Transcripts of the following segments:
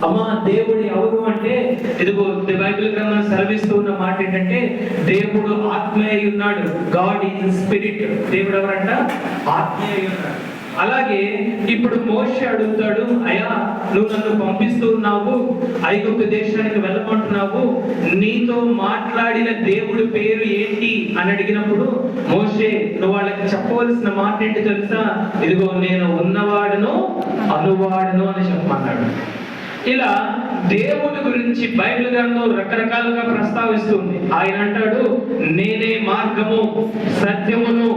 అమ్మా దేవుడు ఎవరు అంటే, ఇదిగో బైబిల్ గ్రంథం సెలవిస్తూ ఉన్న మాట ఏంటంటే, దేవుడు ఆత్మ అయి ఉన్నాడు. God is spirit. దేవుడు ఎవరంట? ఆత్మ అయి ఉన్నాడు. అలాగే ఇప్పుడు మోషే అడుగుతాడు, అయ్యా నువ్వు నన్ను పంపిస్తూ ఉన్నావు, ఐగుప్తు దేశానికి వెళ్ళమంటున్నావు, నీతో మాట్లాడిన దేవుడి పేరు ఏంటి అని అడిగినప్పుడు, మోషే నువ్వు వాళ్ళకి చెప్పవలసిన మాట ఏంటి తెలుసా? ఇదిగో నేను ఉన్నవాడును అనువాడును అని చెప్పమన్నాడు. ఇలా దేవుని గురించి బైబిల్ గ్రంథం రకరకాలుగా ప్రస్తావిస్తుంది. ఆయన అంటాడు, నేనే మార్గము సత్యమును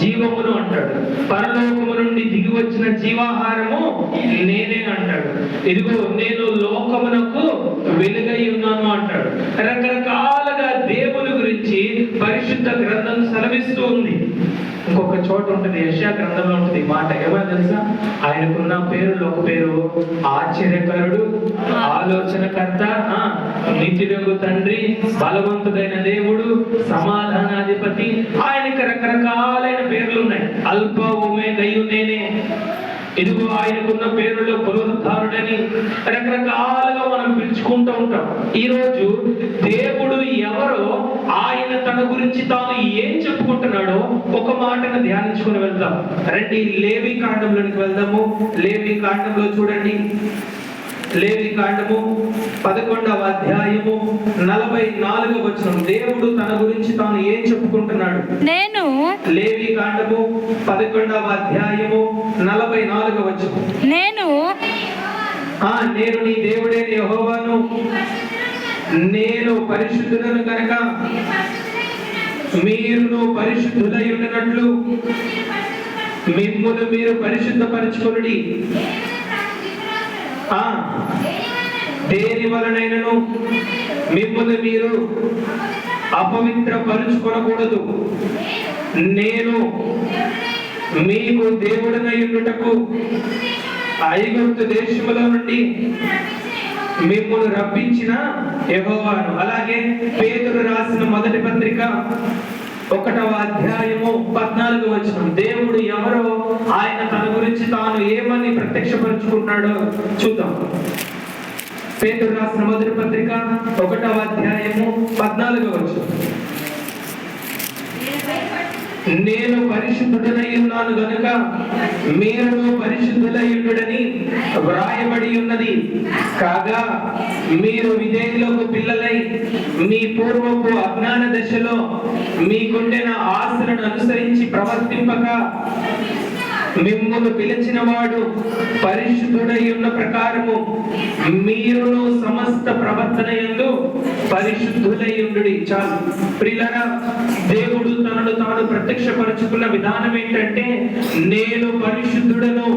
జీవమును అంటాడు. పరలోకము నుండి దిగి వచ్చిన జీవాహారము నేనే అంటాడు. ఇదిగో నేను లోకమునకు వెలుగై ఉన్నాను అంటాడు. రకరకాలుగా దేవుని గురించి పరిశుద్ధ గ్రంథం సెలవిస్తూ ఉంది. ఇంకొక చోట ఉంటుంది, యెషయా గ్రంథంలో ఉంటుంది ఈ మాట. ఏమని తెలుసా? ఆయనకున్న పేరులో ఒక పేరు ఆశ్చర్యకరుడు, ఆలోచనకర్త, నీతిరగు తండ్రి, బలవంతుడైన దేవుడు, సమాధానాధిపతి. ఆయనకి రకరకాలైన పేర్లు ఉన్నాయి. అల్ప ఉమేగయు నేనే. ఇదిగో ఆయనకున్న పేరులో పునరుద్ధారుడని రకరకాలుగా మనం పిలుచుకుంటూ ఉంటాం. ఈరోజు దేవుడు ఎవరో, ఆయన తన గురించి తాను ఏం చెప్పుకుంటున్నాడో ఒక మాటను ధ్యానించుకుని వెళ్దాం. రండి లేవి కాండంలోనికి వెళ్దాము. లేవి కాండంలో చూడండి, లేవి కాండము 11వ అధ్యాయము 44వ వచనం. దేవుడు తన గురించి తాను ఏం చెప్పుకుంటున్నాడు? నేను లేవి కాండము 11వ అధ్యాయము 44వ వచనం. నేను నీ దేవుడైన యెహోవాను, నేను పరిశుద్ధులను కనుక మీరును పరిశుద్ధులై ఉండినట్లు మిమ్మును మీరు పరిశుద్ధపరచుకొనుడి. దేని వలనైనను మిమ్మల్ని మీరు అపవిత్రపరుచుకొనకూడదు. నేను మీకు దేవుడనై ఉండుటకు ఐగుప్తు దేశములో నుండి మిమ్మల్ని రప్పించిన యెహోవాను. అలాగే పేతురు రాసిన మొదటి పత్రిక 1వ అధ్యాయము 14వ వచనం. దేవుడు ఎవరో, ఆయన తన గురించి తాను ఏమని ప్రత్యక్షపరుచుకున్నాడో చూద్దాం. పేతురు రాసిన మొదటి పత్రిక 1వ అధ్యాయము 14వ వచనం. నేను పరిశుద్ధుడనై ఉన్నాను గనుక మీరును పరిశుద్ధులై ఉండుడని వ్రాయబడి ఉన్నది. కాగా మీరు విధేయులకు పిల్లలై మీ పూర్వపు అజ్ఞాన దశలో మీకుండిన ఆశలను అనుసరించి ప్రవర్తింపక మిమ్మును పిలిచిన వాడు పరిశుద్ధుడై ఉన్న ప్రకారము మీరును సమస్త ప్రవర్తన యందు పరిశుద్ధులై ఉండుడి. చాలు ప్రియులారా, దేవుడు తనను తాను ప్రత్యక్షపరుచుకున్న విధానం ఏంటంటే, నేను పరిశుద్ధుడను.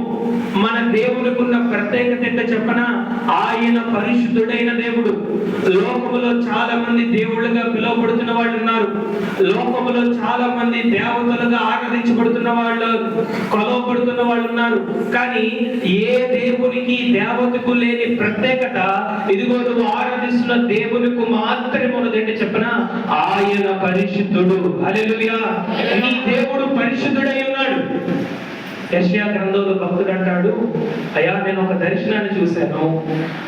మన దేవునికి ఉన్న ప్రత్యేకత ఏంటో చెప్పనా? ఆయన పరిశుద్ధుడైన దేవుడు. లోకములో చాలా మంది దేవుళ్ళుగా పిలువబడుతున్న వాళ్ళు ఉన్నారు. లోకములో చాలా మంది దేవతలుగా ఆరాధించబడుతున్న వాళ్ళు, కొలవబడుతున్న వాళ్ళు ఉన్నారు. కానీ ఏ దేవునికి దేవతకు లేని ప్రత్యేకత ఇదిగో నువ్వు ఆరాధిస్తున్న దేవునికి మాత్రమే ఉన్నదంటే చెప్పనా? ఆయన పరిశుద్ధుడు. హల్లెలూయా! నీ దేవుడు పరిశుద్ధుడై ఉన్నాడు. యెషయా గ్రంథంలో భక్తుడు అంటాడు, అయ్యా నేను ఒక దర్శనాన్ని చూశాను.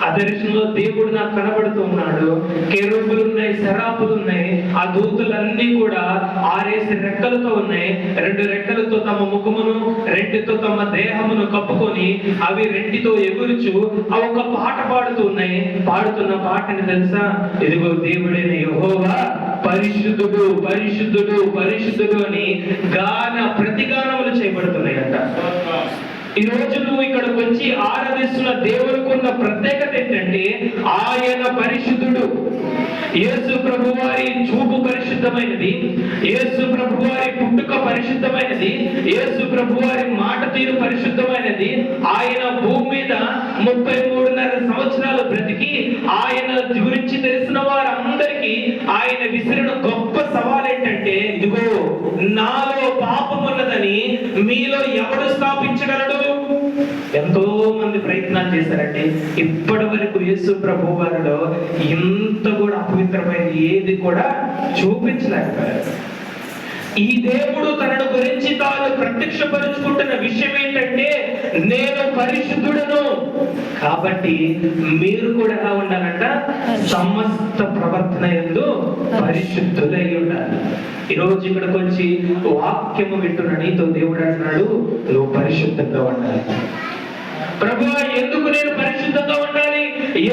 ఆ దర్శనంలో దేవుడు నాకు కనబడుతూ ఉన్నాడు. కెరూబులు ఉన్నాయి, సెరాపులు ఉన్నాయి. ఆ దూతలన్నీ కూడా 6 రెక్కలతో ఉన్నాయి. 2 రెక్కలతో తమ ముఖమును, 2తో తమ దేహమును కప్పుకొని అవి 2తో ఎగురుచు అవి ఒక పాట పాడుతూ ఉన్నాయి. పాడుతున్న పాటని తెలుసా? ఇదిగో దేవుడైన యెహోవా పరిశుద్ధుడు, పరిశుద్ధుడు, పరిశుద్ధుడు అని గాన ప్రతిగానములు చేయబడుతున్నాయంట. ఈ రోజు నువ్వు ఇక్కడికి వచ్చి ఆరాధిస్తున్న దేవునికి ఉన్న ప్రత్యేకత ఏంటంటే, ఆయన పరిశుద్ధుడు. యేసు ప్రభువారి చూపు పరిశుద్ధమైనది, యేసు ప్రభువారి పుట్టుక పరిశుద్ధమైనది, యేసు ప్రభువారి మాట తీరు పరిశుద్ధమైనది. ఆయన భూమి మీద 33.5 సంవత్సరాలు బ్రతికి ఆయన గురించి తెలిసిన వారందరికీ ఆయన విసిరిన గొప్ప సవాల్ ఏంటంటే, ఇదిగో నాలో పాపం ఉన్నదని మీలో ఎవడు స్థాపించగలడు? ఎంతో మంది ప్రయత్నాలు చేశారంటే ఇప్పటి వరకు యేసు ప్రభు వారిలో ఇంత కూడా అపవిత్రమైన ఏది కూడా చూపించలేకపోయారు. ఈ దేవుడు తనను గురించి తాను ప్రత్యక్షపరుచుకుంటున్న విషయం ఏంటంటే, నేను పరిశుద్ధుడను. కాబట్టి మీరు కూడా ఎలా ఉండాలంట? సమస్త ప్రవర్తన యందు పరిశుద్ధులై ఉండాలి. ఈరోజు ఇక్కడికి వచ్చి వాక్యము వింటున్న నీతో దేవుడు అంటున్నాడు, నువ్వు పరిశుద్ధంగా ఉండాలి. ప్రభువా, ఎందుకు నేను పరిశుద్ధంగా ఉండాలి?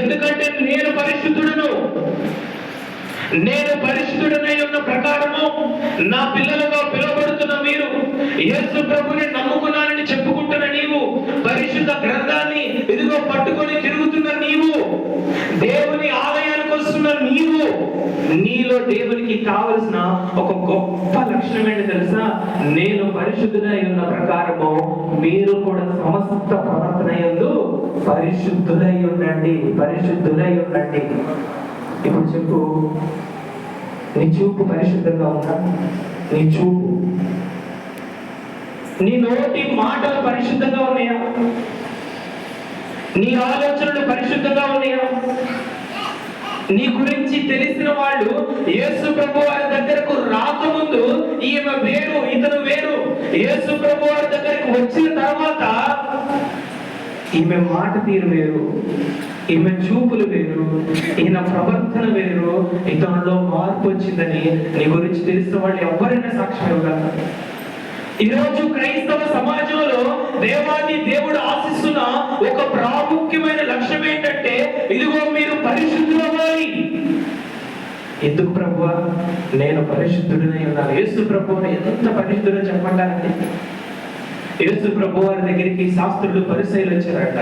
ఎందుకంటే నేను పరిశుద్ధుడను. నేను పరిశుద్ధుడనై ఉన్న ప్రకారము నా పిల్లలుగా పిలువబడుతున్న మీరు, యేసు ప్రభుని నమ్ముకున్నానని చెప్పుకుంటున్న నీవు, పరిశుద్ధ గ్రంథాన్ని ఇదిగో పట్టుకొని తిరుగుతున్న నీవు, దేవుని ఆలయానికి వస్తున్న నీవు, నీలో దేవునికి కావలసిన ఒక గొప్ప లక్షణం ఏంటి తెలుసా? నేను పరిశుద్ధుడై ఉన్న ప్రకారము మీరు కూడా సమస్త ప్రవర్తన యందు పరిశుద్ధులై ఉండండి. పరిశుద్ధులై ఉండండి. ఇప్పుడు చెప్పు, నీ చూపు పరిశుద్ధంగా ఉందా? నీ చూపు, నీ నోటి మాటలు పరిశుద్ధంగా ఉన్నాయా? నీ ఆలోచనలు పరిశుద్ధంగా ఉన్నాయా? నీ గురించి తెలిసిన వాళ్ళు యేసు ప్రభు వారి దగ్గరకు రాకముందు ఈమె వేరు, ఇతను వేరు. యేసు ప్రభు వారి దగ్గరకు వచ్చిన తర్వాత ఈమె మాట తీరు వేరు, ఈమె చూపులు వేరు, ఈయన ప్రవర్తన వేరు, ఇతనిలో మార్పు వచ్చిందని నీ గురించి తెలిసిన వాళ్ళు ఎవరైనా సాక్ష్యం ఇవ్వగలరు. ఈరోజు క్రైస్తవ సమాజంలో దేవాది దేవుడు ఆశిస్తున్న ఒక ప్రాముఖ్యమైన లక్ష్యం ఏంటంటే, ఇదిగో మీరు పరిశుద్ధులు అవ్వాలి. ఎందుకు ప్రభువా? నేను పరిశుద్ధుడినై ఉన్నాను. యేసు ప్రభువుని ఎంత పరిశుద్ధుడో చెప్పండి. యేసు ప్రభు వారి దగ్గరికి శాస్త్రులు పరిసయ్యులు వచ్చారట.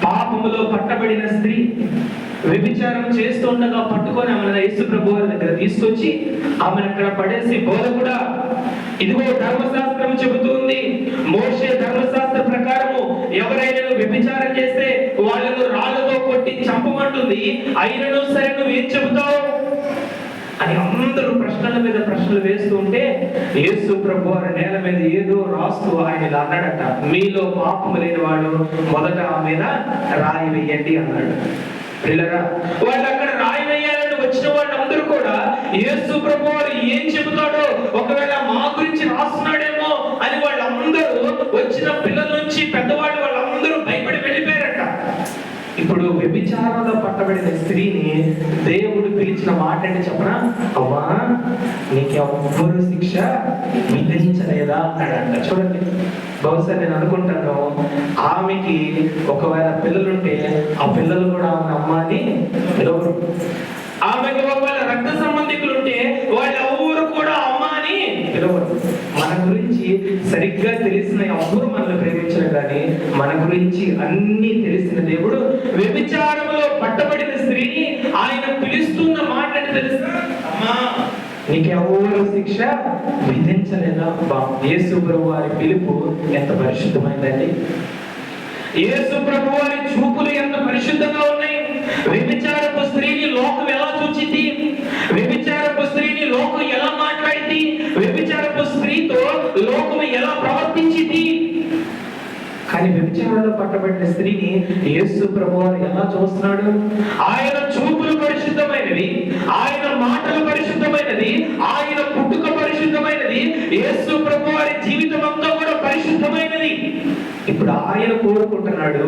పాపములో పట్టబడిన స్త్రీ వ్యభిచారం చేస్తుండగా పట్టుకొని ఆమెను యేసు ప్రభు వారి దగ్గర తీసుకొచ్చి ఆమెను అక్కడ పడేసి, బోధకుడా, ఇదిగో ధర్మశాస్త్రం చెబుతుంది, మోషే ధర్మశాస్త్ర ప్రకారము ఎవరైనా వ్యభిచారం చేస్తే వాళ్ళను రాళ్ళతో కొట్టి చంపమంటుంది, అయినను సరే నువ్వు ఏం చెబుతావు అని అందరూ ప్రశ్నల మీద ప్రశ్నలు వేస్తూ ఉంటే, యేసు ప్రభు వారి నేల మీద ఏదో రాస్తూ ఆయన ఇలా అన్నాడట, మీలో పాపము లేని వాడు మొదట ఆ మీద రాయి వేయండి అన్నాడు. పిల్లరా, వాళ్ళు అక్కడ రాయి వేయాలని వచ్చిన వాళ్ళందరూ కూడా యేసు ప్రభు వారు ఏం చెబుతాడో, ఒకవేళ మా గురించి రాస్తున్నాడేమో అని వాళ్ళందరూ, వచ్చిన పిల్లల నుంచి పెద్దవాళ్ళు వాళ్ళందరూ భయపడి వెళ్ళిపోయారట. ఇప్పుడు వ్యభిచారంలో పట్టబడిన స్త్రీని దేవుడు పిలిచిన మాట అంటే చెప్పనా? అమ్మా, నీకెవ్వరు శిక్ష విధించలేదా అన్నాడంట. చూడండి, బహుశా నేను అనుకుంటాను, ఆమెకి ఒకవేళ పిల్లలుంటే ఆ పిల్లలు కూడా ఆమె అమ్మాని పిలవరు. ఆమెకి ఒకవేళ రక్త సంబంధికులు ఉంటే వాళ్ళెవరు కూడా అమ్మ అని పిలవరు. మన గురించి సరిగ్గా తెలిసిన ఎవరు మనల్ని ప్రేమించరు, కానీ మన గురించి అన్ని తెలిసిన దేవుడు వ్యభిచారంలో పట్టబడిన స్త్రీని ఆయన పిలుస్తున్న మాట అంటే తెలుసా? అమ్మా, నీకెవరు శిక్ష విధించలేదా? యేసు ప్రభు వారి పిలుపు ఎంత పరిశుద్ధమైందండి. యేసు ప్రభు వారి చూపులు ఎంత పరిశుద్ధంగా ఉన్నాయి. వ్యభిచారపు స్త్రీని లోకం ఎలా చూచింది? వ్యభిచారపు స్త్రీని లోకం ఎలా మాట్లాడింది? వ్యభిచారపు స్త్రీతో లోకం ఎలా ప్రవర్తించింది? కానీ వ్యభిచారంలో పట్టబడిన స్త్రీని యేసు ప్రభువారు ఎలా చూస్తున్నాడు? ఆయన చూపులు పరిశుద్ధమైనవి, ఆయన మాటలు పరిశుద్ధమైనది, ఆయన పుట్టుక పరిశుద్ధమైనది, యేసు ప్రభువారి జీవితం అంతా కూడా పరిశుద్ధమైనది. ఇప్పుడు ఆయన కోరుకుంటున్నాడు,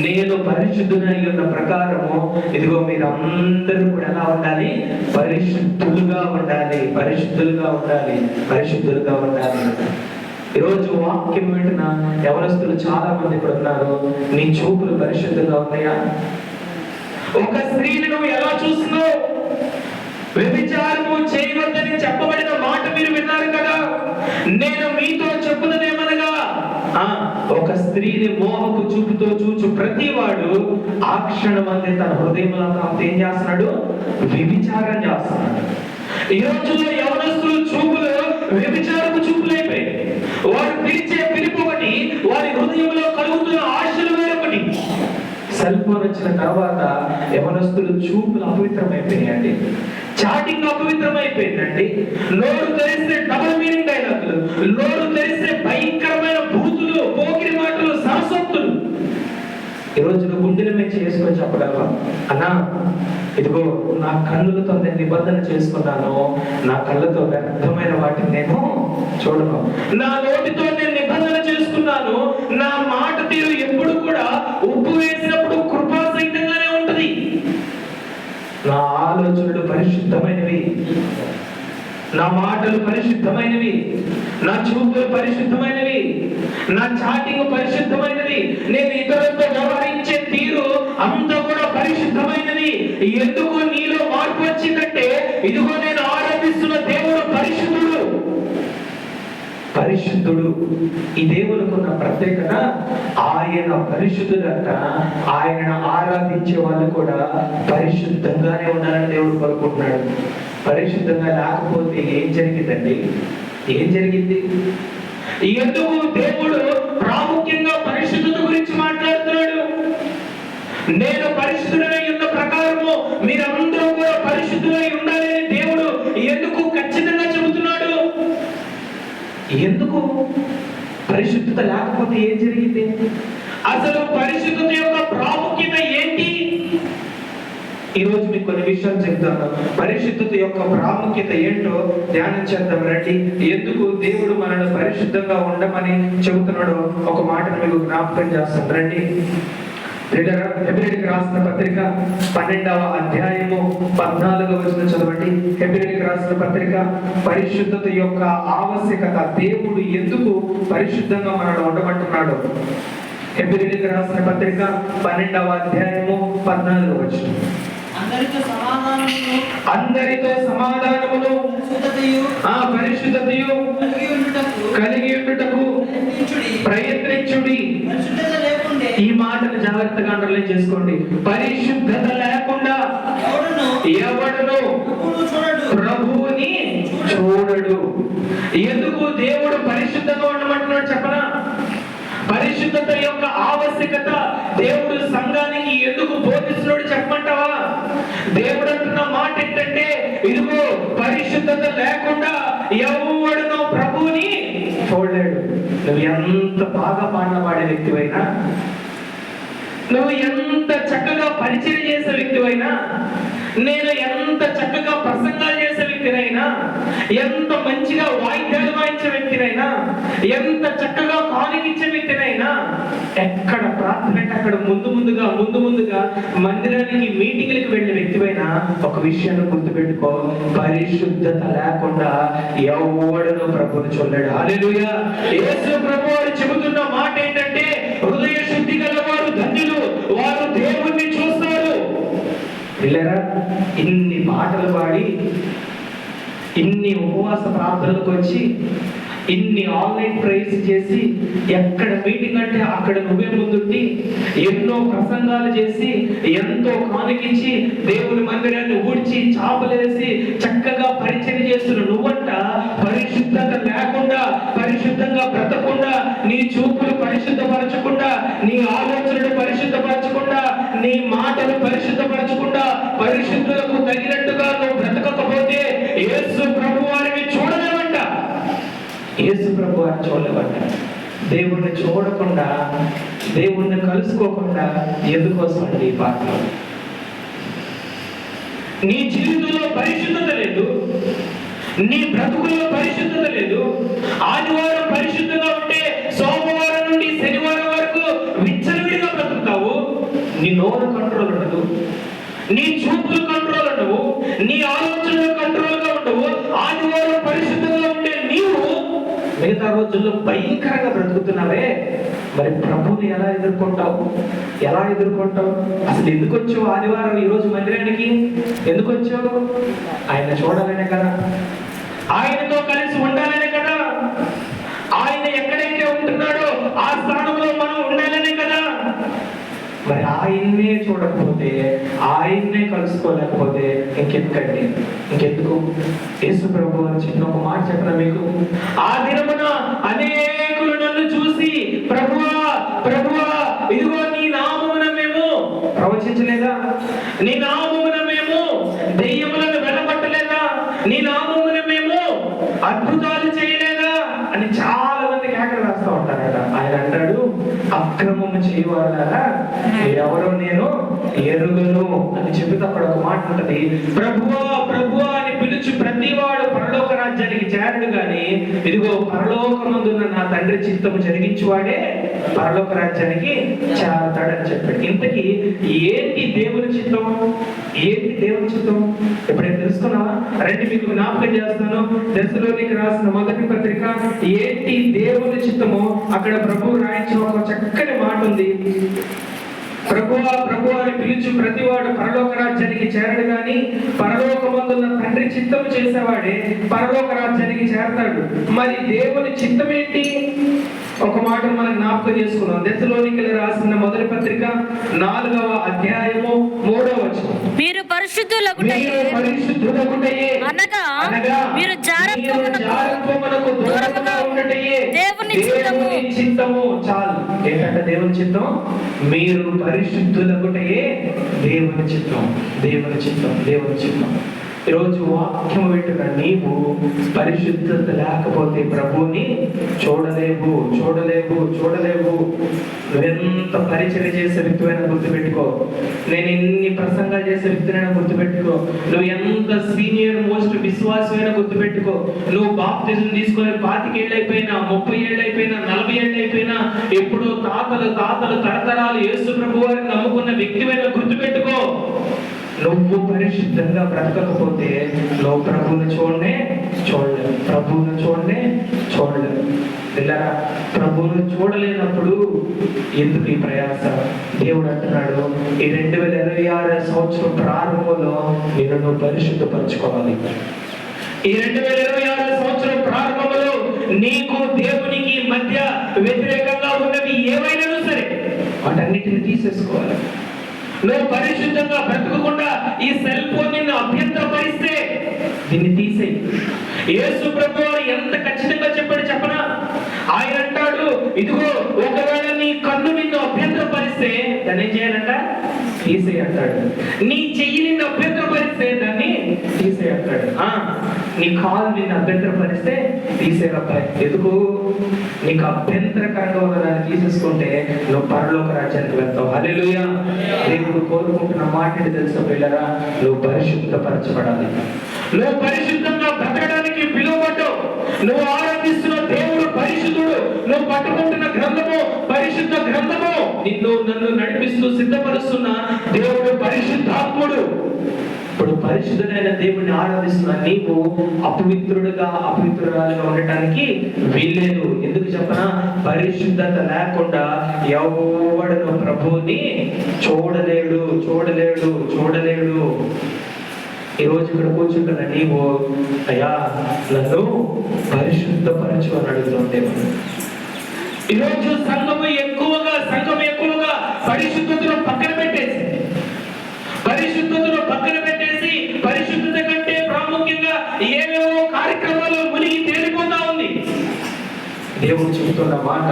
నేను పరిశుద్ధునై ఉన్న ప్రకారము ఇదిగో మీరు అందరూ కూడా ఎలా ఉండాలి? పరిశుద్ధులుగా ఉండాలి, పరిశుద్ధులుగా ఉండాలి, పరిశుద్ధులుగా ఉండాలి. ఈరోజు వాక్యం వింటున్న యవనస్తులు చాలా మంది ఇక్కడ ఉన్నారు. నీ చూపులు పరిశుద్ధంగా ఉన్నాయా? ఒక స్త్రీని నువ్వు ఎలా చూస్తున్నావు? వ్యభిచారము చేయవద్దని చెప్పబడిన మాట మీరు విన్నారు కదా. నేను మీతో చెప్పుదనేమనగా, ఒక స్త్రీని మోహపు చూపుతో చూచు ప్రతి వాడు ఆ క్షణమందే తన హృదయంలో ఏం చేస్తున్నాడు? వ్యభిచారం చేస్తున్నాడు. ఈ రోజుల్లో యవనస్తులు చూపులు వ్యభిచారపు చూపులు అయిపోయాయి. వారు పిలిచే పిలుపు ఒకటి, వారి హృదయంలో కలుగుతున్న ఆశలు వేరొకటి. సెల్ ఫోన్ వచ్చిన తర్వాత యవనస్తులు చూపులు అపవిత్రమైపోయినాయండి. చాటింగ్ అపవిత్రమైపోయిందండి. నోరు తెరిస్తే డబుల్ మీనింగ్ డైలాగులు, నోరు తెరిస్తే భయంకరమైన బూతులు, పోకిరి మాటలు, సరసత్తులు. ఈ రోజు గుండెల మీద చేసుకొని చెప్పగలవా? అన్నా, ఇదిగో నా కళ్ళుతో నేను నిబంధన చేసుకున్నాను, నా కళ్ళతో వ్యర్థమైన వాటిని నేను చూడను. నా నోటితో నేను నిబంధన చేసుకున్నాను, నా మాట తీరు ఎప్పుడు కూడా ఉప్పు వేసినప్పుడు కృపాసహితంగానే ఉంటది. నా ఆలోచనలు పరిశుద్ధమైనవి, నా మాటలు పరిశుద్ధమైనవి, నా చూపులు పరిశుద్ధమైనవి, నా చాటింగ్ పరిశుద్ధమైనది, నేను ఇతరులతో వ్యవహరించే తీరు అంతా కూడా పరిశుద్ధమైనది. ఎందుకు నీలో మార్పు వచ్చిందంటే, ఇదిగో నేను ఆరాధిస్తున్న దేవుడు పరిశుద్ధుడు. పరిశుద్ధుడు ఈ దేవునికున్న ప్రత్యేకత, ఆయన పరిశుద్ధుడంట. ఆయనను ఆరాధించే వాళ్ళు కూడా పరిశుద్ధంగానే ఉండాలని దేవుడు కోరుకుంటున్నాడు. పరిశుద్ధంగా లేకపోతే ఏం జరిగిందండి? ఏం జరిగింది? ఎందుకు దేవుడు ప్రాముఖ్యంగా పరిశుద్ధత గురించి మాట్లాడుతున్నాడు? నేను పరిశుద్ధుడై ఉన్న ప్రకారము మీరందరూ కూడా పరిశుద్ధులై ఉండాలని దేవుడు ఎందుకు ఖచ్చితంగా చెబుతున్నాడు? ఎందుకు? పరిశుద్ధత లేకపోతే ఏం జరిగింది? అసలు పరిశుద్ధత యొక్క ప్రాముఖ్యత ఏంటి? ఈ రోజు మీకు కొన్ని విషయాలు చెప్తాను. పరిశుద్ధత యొక్క ప్రాముఖ్యత ఏంటో ధ్యానం చేద్దాం రండి. ఎందుకు దేవుడు మనల్ని పరిశుద్ధంగా ఉండమని చెబుతున్నాడో ఒక మాటను మీకు జ్ఞాపకం చేస్తాం రండి. హెబ్రీయులకు రాసిన పత్రిక 12వ అధ్యాయము 14వ వచనం చదవండి. హెబ్రీయులకు రాసిన పత్రిక పరిశుద్ధత యొక్క ఆవశ్యకత, దేవుడు ఎందుకు పరిశుద్ధంగా మనల్ని ఉండమంటున్నాడు. హెబ్రీయులకు రాసిన పత్రిక 12వ అధ్యాయము 14వ వచనం. అందరితో సమాధానమును పరిశుద్ధతయు కలిగి ఉండుటకు ప్రయత్నించుడి. ఈ మాటను జాగ్రత్తగా అండర్లైన్ చేసుకోండి. పరిశుద్ధత లేకుండా ఎవడును ప్రభువుని చూడడు. ఎందుకు దేవుడు పరిశుద్ధంగా ఉండమంటున్నాడు చెప్పనా? పరిశుద్ధత యొక్క ఆవశ్యకత దేవుడు సంఘానికి ఎందుకు బోధిస్తున్నాడు చెప్పమంటావా? దేవుడు అంటున్న మాట ఏంటంటే, ఇదిగో పరిశుద్ధత లేకుండా ఎవడును ప్రభువుని చూడలేడు. నువ్వు ఎంత బాగా పాటలు పాడే వ్యక్తివైనా, నువ్వు ఎంత చక్కగా పరిచయం చేసే వ్యక్తివైనా, నేను ఎంత చక్కగా ప్రసంగాలు చేసే వ్యక్తినైనా, ఎంత మంచిగా వాయిద్యాలు వాయించే వ్యక్తినైనా, ఎంత చక్కగా కానికిచ్చే వ్యక్తినైనా, ఎక్కడ ప్రార్థన అంటే అక్కడ ముందుగా మందిరానికి మీటింగ్లకు వెళ్ళే వ్యక్తివైనా ఒక విషయాన్ని గుర్తుపెట్టుకో, పరిశుద్ధత లేకుండా ఎవడను ప్రభువుని చూడలేడు. హల్లెలూయా. యేసు ప్రభువు చెబుతున్న మాట ఏంటంటే, హృదయ శుద్ధి గలవారు ధన్యులు, వారు దేవుణ్ణి చూస్తారు. వెళ్ళారా? ఇన్ని పాటలు పాడి, ఇన్ని ఉపవాస ప్రార్థనలకు వచ్చి, ఇన్ని ఆన్లైన్ ప్రేయర్స్ చేసి, ఎక్కడ మీటింగ్ అంటే అక్కడ నువ్వే ముందుండి, ఎన్నో ప్రసంగాలు చేసి, ఎంతో కానుకించి, దేవుని మందిరాన్ని ఊడ్చి చాపలేసి చక్కగా పరిచయం చేస్తున్న నువ్వంట పరిశుద్ధత లేకుండా, పరిశుద్ధంగా బ్రతకుండా, నీ చూపులు పరిశుద్ధపరచకుండా, నీ ఆలోచనలు పరిశుద్ధపరచకుండా, నీ మాటలు పరిశుద్ధపరచకుండా, పరిశుద్ధులకు తగినట్టుగా నువ్వు బ్రతకకపోతే యేసు ప్రభు వారిని చూడలేవంట. యేసు ప్రభు వారిని చూడలేవంట. దేవుణ్ణి చూడకుండా, దేవుణ్ణి కలుసుకోకుండా ఎందుకోసం అండి ఈ పాటలు? నీ జీవితంలో పరిశుద్ధత లేదు, నీ బ్రతుకుల్లో పరిశుద్ధత లేదు. ఆదివారం పరిశుద్ధంగా ఉంటే సోమవారం నుండి శనివారం వరకు విచ్చలవిడిగా బ్రతుకుతావు. నీ నోరు కంట్రోల్ ఉండదు, నీ చూపులు కంట్రోల్ ఉండవు, నీ ఆలోచనలు కంట్రోల్ గా ఉండవు. ఆదివారం పరిశుద్ధంగా ఉంటే నీవు మిగతా రోజుల్లో భయంకరంగా బ్రతుకుతున్నావే, మరి ప్రభువుని ఎలా ఎదుర్కొంటావు? ఎలా ఎదుర్కొంటావు? అసలు ఎందుకు వచ్చావు ఆదివారం ఈ రోజు మందిరానికి? ఎందుకు వచ్చావు? ఆయన చూడాలనే కదా, ఆయనతో కలిసి ఉండాలనే కదా, ఆయన ఎక్కడైతే ఉంటున్నాడో ఆ స్థానంలో మనం ఉండాలనే కదా. మరి ఆయన్నే చూడకపోతే, ఆయన్నే కలుసుకోలేకపోతే ఇంకెందుకండి? ఇంకెందుకు? యేసు ప్రభు అని చెప్పిన ఒక మాట చెప్పిన మీకు, ఆ దినమున అనేకులు నన్ను చూసి ప్రభువా ప్రభువా ఇదిగో నీ నామమున మేము ప్రవచించలేదా, నీ నామమున మేము దెయ్యములను వెళ్ళగొట్టలేదా, నీ నామమున మేము అద్భుతాలు చేయలేదా అని చాలా మంది కేకలు వేస్తూ ఉంటారట. ఆయన అంటాడు, అక్రమము చేయవాళ్ళారా ఎవరో నేను ఎరుగను అని చెబుతూ అక్కడ ఒక మాట ఉంటది, ప్రభువా ప్రభువా అని పిలుచు ప్రతివాడు పరలోక రాజ్యానికి చేరడు గాని ఇదిగో పరలోకమందున్న నా తండ్రి చిత్తము జరిగించువాడే పరలోక రాజ్యానికి చేరతాడని చెప్పాడు. ఇంతకీ ఏంటి దేవుని చిత్తం? ఏంటి దేవుని చిత్తం ఎప్పుడైనా తెలుసుకున్నావా? రండి మీకు జ్ఞాపకం చేస్తాను. దశలోనికి రాసిన మొదటి పత్రిక ఏంటి దేవుని చిత్తమో అక్కడ ప్రభు రాయించిన ఒక చక్కని మాట ఉంది. ప్రభువా ప్రభువా అని పిలుచు ప్రతివాడు పరలోక రాజ్యానికి చేరడు గాని పరలోకమందున్న తండ్రి చిత్తము చేసేవాడే పరలోక రాజ్యానికి చేరతాడు. మరి దేవుని చిత్తం ఏంటి? ఒక మాట మనం జ్ఞాపకం చేసుకున్నాం. దశలోనికి రాసిన మొదటి పత్రిక 4వ అధ్యాయము 3వ వచనం, మీరు పరిశుద్ధులగుటయే అనగా మీరు జారత్వమునకు దూరముగా ఉండటయే దేవుని చిత్తము. చాలు. ఏంటంటే దేవుని చిత్తం? మీరు పరిశుద్ధులగుటయే దేవుని చిత్తం, దేవుని చిత్తం, దేవుని చిత్తం. ఈరోజు వాక్యం వింటున్న నీవు పరిశుద్ధత లేకపోతే ప్రభువుని చూడలేవు, చూడలేవు, చూడలేవు. నువ్వెంత పరిచయం చేసే వ్యక్తివైనా గుర్తుపెట్టుకో, నేను ఎన్ని ప్రసంగాలు చేసే వ్యక్తినైనా గుర్తుపెట్టుకో, నువ్వు ఎంత సీనియర్ మోస్ట్ విశ్వాసమైనా గుర్తుపెట్టుకో, నువ్వు బాప్తిజం తీసుకొని 25 ఏళ్ళు అయిపోయినా, 30 ఏళ్ళు అయిపోయినా, 40 ఏళ్ళు అయిపోయినా, ఎప్పుడో తాతలు తరతరాలు యేసు ప్రభు వారిని నమ్ముకున్న వ్యక్తివైనా గుర్తుపెట్టుకో, నువ్వు పరిశుద్ధంగా బ్రతకకపోతే నువ్వు ప్రభువును చూడలేవు, ప్రభువును చూడలేవు. ఇలా ప్రభువును చూడలేనప్పుడు ఎందుకు ఈ ప్రయాస? దేవుడు అంటున్నాడు, ఈ 2026 సంవత్సరం ప్రారంభంలో నేను నువ్వు పరిశుద్ధపరచుకోవాలి. ఈ 2026 సంవత్సరం ప్రారంభంలో నీకు దేవునికి మధ్య వ్యతిరేకంగా ఉన్నవి ఏమైనా సరే వాటన్నిటిని తీసేసుకోవాలి. నువ్వు పరిశుద్ధంగా బ్రతకకుండా ఈ సెల్ ఫోన్ నిన్ను అభ్యంతరపరిస్తే దీన్ని తీసేయి. యేసు ప్రభువు ఎంత ఖచ్చితంగా చెప్పాడు చెప్పనా? ఆయన అంటాడు, ఇదిగో ఒకవేళ నీ కన్ను నిన్ను అభ్యంతరపరిస్తే దాన్ని ఏం చేయాలంట? తీసేయి అంటాడు. నీ చెయ్యి నిన్ను అభ్యంతరపరిస్తే దాన్ని తీసేయి అంటాడు. నీ కాలు నిన్ను అభ్యంతరపరిస్తే తీసేయబ్బాయి. ఎందుకు? నీకు అభ్యంతరకరంగా ఉన్న దాన్ని తీసేసుకుంటే నువ్వు పరలోక రాజ్యానికి వెళ్తావు. హల్లెలూయా. దేవుడు కోరుకుంటున్న మాట తెలుసు పిల్లరా, నువ్వు పరిశుద్ధపరచబడాలి. నువ్వు పరిశుద్ధంగా బ్రతకడానికి పిలువబడ్డావు. నువ్వు ఆరాధిస్తున్న దేవుడు పరిశుద్ధుడు. నువ్వు పట్టుకుంటున్న గ్రంథము పరిశుద్ధ గ్రంథము. నన్ను నడిపిస్తూ సిద్ధపరుస్తున్న దేవుడు పరిశుద్ధాత్ముడు. ఇప్పుడు పరిశుద్ధుడైన దేవుడిని ఆరాధిస్తున్న నీవు అపవిత్రురాలుగా ఉండటానికి వీల్లేదు. ఎందుకు చెప్పనా? పరిశుద్ధత లేకుండా ఎవడను ప్రభువుని చూడలేడు. ఈ రోజు ఇక్కడ కూర్చుంటున్న నీవు, అయ్యా నన్ను పరిశుద్ధపరచు అని అడుగుతుంటే, ఈరోజు సంఘము ఎక్కువగా పరిశుద్ధతను పక్కన పెట్టేసి పరిశుద్ధత కంటే ప్రాముఖ్యంగా ఏవేవో కార్యక్రమాలు మునిగి తేలిపోతా ఉంది. దేవుడు చెబుతున్న మాట,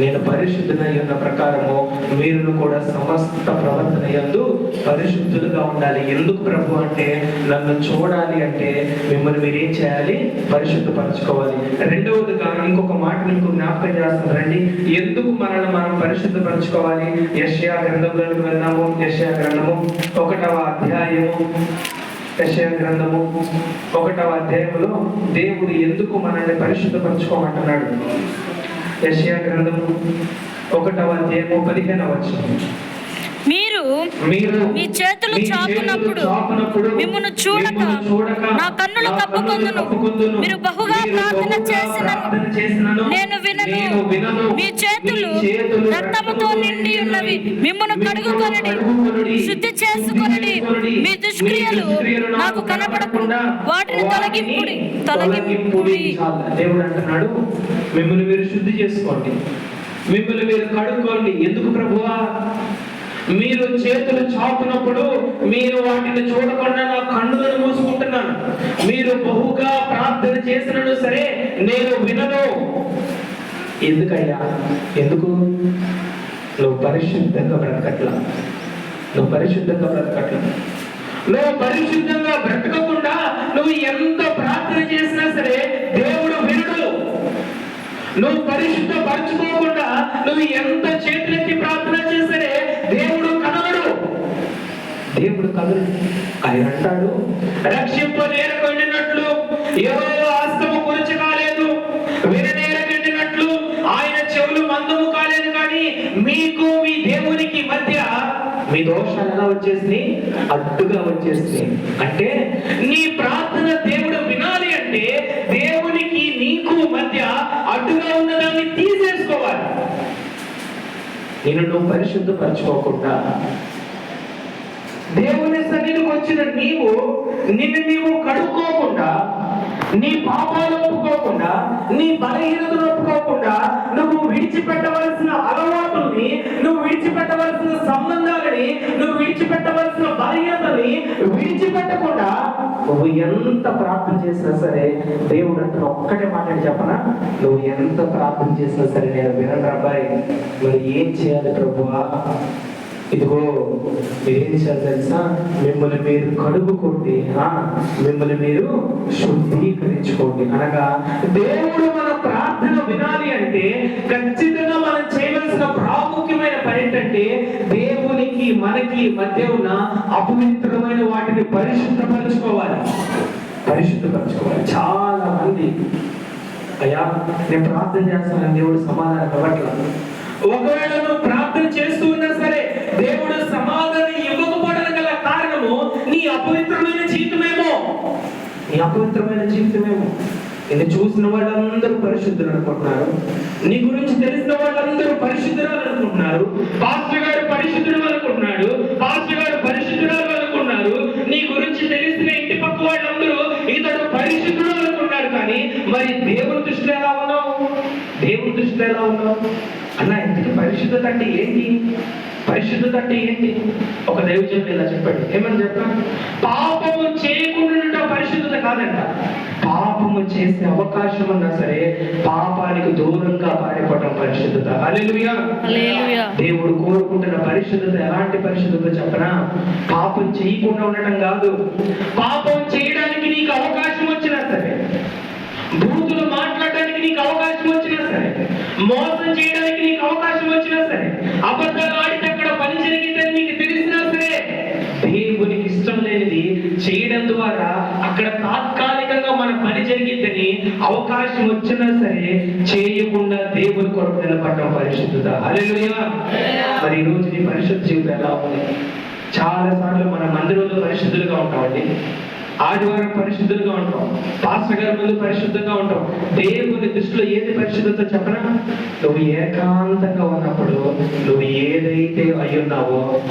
నేను పరిశుద్ధులై ఉన్న ప్రకారము మీరు కూడా సమస్త ప్రవర్తన యందు పరిశుద్ధులుగా ఉండాలి. ఎందుకు ప్రభు అంటే, నన్ను చూడాలి అంటే మిమ్మల్ని మీరు ఏం చేయాలి? పరిశుద్ధపరచుకోవాలి. రెండవదిగా ఇంకొక మాట మీకు జ్ఞాపకం చేస్తాను రండి. ఎందుకు మనల్ని మనం పరిశుద్ధపరచుకోవాలి? యెషయా గ్రంథంలోకి వెళ్దాము. యెషయా గ్రంథము 1వ అధ్యాయము. యెషయా గ్రంథము 1వ అధ్యాయంలో దేవుడు ఎందుకు మనల్ని పరిశుద్ధపరచుకోమంటున్నాడు? యెషయా గ్రంథము 1వ అధ్యాయము 15వ వచనం, మీరు మీ చేతులు చాపునప్పుడు మిమ్మును చూడక నా కన్నులు కప్పుకొందును. మీరు బహుగా ప్రార్థన చేసినను నేను వినను. మీ చేతులు రక్తముతో నిండి ఉన్నవి. మిమ్మును కడుగుకొనుడి, శుద్ధి చేసుకొనుడి. మీ దుష్క్రియలు నాకు కనపడకుండా వాటిని తొలగింపుడి. దేవుడు అంటున్నాడు, మిమ్మల్ని మీరు శుద్ధి చేసుకోండి, మిమ్మల్ని మీరు కడుక్కోండి. ఎందుకు ప్రభువా? మీరు చేతులు చాపునప్పుడు మీరు వాటిని చూడకుండా నా కన్నులను మూసుకుంటున్నాను. మీరు బహుగా ప్రార్థన చేసినను సరే నేను వినను. ఎందుకయ్యా? ఎందుకు? నువ్వు పరిశుద్ధంగా బ్రతకట్లా. నువ్వు పరిశుద్ధంగా బ్రతకకుండా నువ్వు ఎంత ప్రార్థన చేసినా సరే దేవుడు వినడు. నువ్వు పరిశుద్ధపరచుకోకుండా నువ్వు ఎంత చేతులెత్తి ప్రార్థన చేసరే దేవుడు కనడు. దేవుడు కదులు. ఆయన అంటాడు, రక్షింపనేరకుండినట్లు యెహోవా హస్తము కురుచు కాలేదు, విననేరకుండినట్లు ఆయన చెవులు మందము కాలేదు. కానీ మీకు మీ దేవునికి మధ్య మీ దోషాలు ఎలా వచ్చేసి అడ్డుగా వచ్చేసి, అంటే నీ ప్రార్థన దేవుడు వినాలి అంటే దేవునికి నీకు మధ్య అడ్డుగా ఉన్నదాన్ని తీసేసుకోవాలి. నేను నువ్వు పరిశుద్ధపరచుకోకుండా దేవుని సన్నిధికి వచ్చిన నిన్ను నీవు కడుక్కోకుండా, నీ పాపాలు ఒప్పుకోకుండా, నీ బలహీనతను ఒప్పుకోకుండా, నువ్వు విడిచిపెట్టవలసిన అలవాటుల్ని, నువ్వు విడిచిపెట్టవలసిన సంబంధాలని, నువ్వు విడిచిపెట్టవలసిన బలహీనతని విడిచిపెట్టకుండా నువ్వు ఎంత ప్రార్థన చేసినా సరే, దేవుడు అంటే ఒక్కటే మాట్లాడి చెప్పనా, నువ్వు ఎంత ప్రార్థన చేసినా సరే నేను వినను అబ్బాయి, మరి ఏం చేయాలి ప్రభువా? ఇదిగో మీరేం చేయాలి తెలుసా, మిమ్మల్ని మీరు కడుగుకోండి, మిమ్మల్ని మీరు శుద్ధీకరించుకోండి. అనగా దేవుడు మన ప్రార్థన వినాలి అంటే ఖచ్చితంగా మనం చేయవలసిన ప్రాముఖ్యమైన పని ఏంటంటే దేవునికి మనకి మధ్య ఉన్న అపవిత్రమైన వాటిని పరిశుద్ధపరచుకోవాలి. చాలా మంది అయ్యా నేను ప్రార్థన చేస్తాను, దేవుడు సమాధానం ఇవ్వట్లేదు. ఒకవేళ నువ్వు ప్రార్థన చేస్తూ ఉన్నా సరే దేవుడు సమాధానం ఇవ్వకపోవడం గల కారణము నీ అపవిత్రమైన జీవితమేమో. నిన్ను చూసిన వాళ్ళందరూ పరిశుద్ధులు అనుకుంటున్నారు, నీ గురించి తెలిసిన వాళ్ళందరూ పరిశుద్ధురాలు అనుకుంటున్నారు, పాస్టర్ గారు పరిశుద్ధుడు అనుకుంటున్నాడు, పాస్టర్ గారు పరిశుద్ధురాలు అనుకున్నారు, నీ గురించి తెలిసిన ఇంటి పక్క వాళ్ళందరూ ఇతడు పరిశుద్ధుడు అనుకున్నాడు. కానీ మరి దేవుని దృష్టిలో ఎలా ఉన్నావు? అన్న ఇంటికి పరిశుద్ధత అంటే ఏంటి? ఒక దైవజనుడు ఇలా చెప్పాడు. ఏమని చెప్పాడు? పాపము చేయకుండా పరిశుద్ధత కాదంట, పాపము చేసే అవకాశం ఉన్నా సరే పాపానికి దూరంగా పారిపోవడం పరిశుద్ధత. హల్లెలూయా. దేవుడు కోరుకుంటున్న పరిశుద్ధత ఎలాంటి పరిశుద్ధత చెప్పనా? పాపం చేయకుండా ఉండటం కాదు, పాపం చేయడానికి నీకు అవకాశం వచ్చినా సరే, బూతులు మాట్లాడడానికి నీకు అవకాశం వచ్చినా సరే, మోసం చేయడానికి నీకు అవకాశం వచ్చినా సరే, అబద్ధాలు ఆడితే అక్కడ పని జరిగిందని నీకు తెలిసినా సరే, దేవునికి ఇష్టం లేనిది చేయడం ద్వారా అక్కడ తాత్కాలికంగా మన పని జరిగిందని అవకాశం వచ్చినా సరే చేయకుండా దేవుని కొరకు నిలబడడం పరిశుద్ధత. హల్లెలూయా. మరి ఈ రోజు నీ పరిశుద్ధ జీవితం ఎలా ఉంది? చాలా సార్లు మనం మందిరంలో పరిశుద్ధులుగా ఉంటామండి, ఆదివారం పరిశుద్ధంగా ఉంటాం, పాస్టర్ గారి ముందు పరిశుద్ధంగా ఉంటాం. దేవుని దృష్టిలో ఏది పరిశుద్ధత చెప్పనా? నువ్వు ఏకాంతంగా ఉన్నప్పుడు నువ్వు ఏదైతే అయ్యున్నావో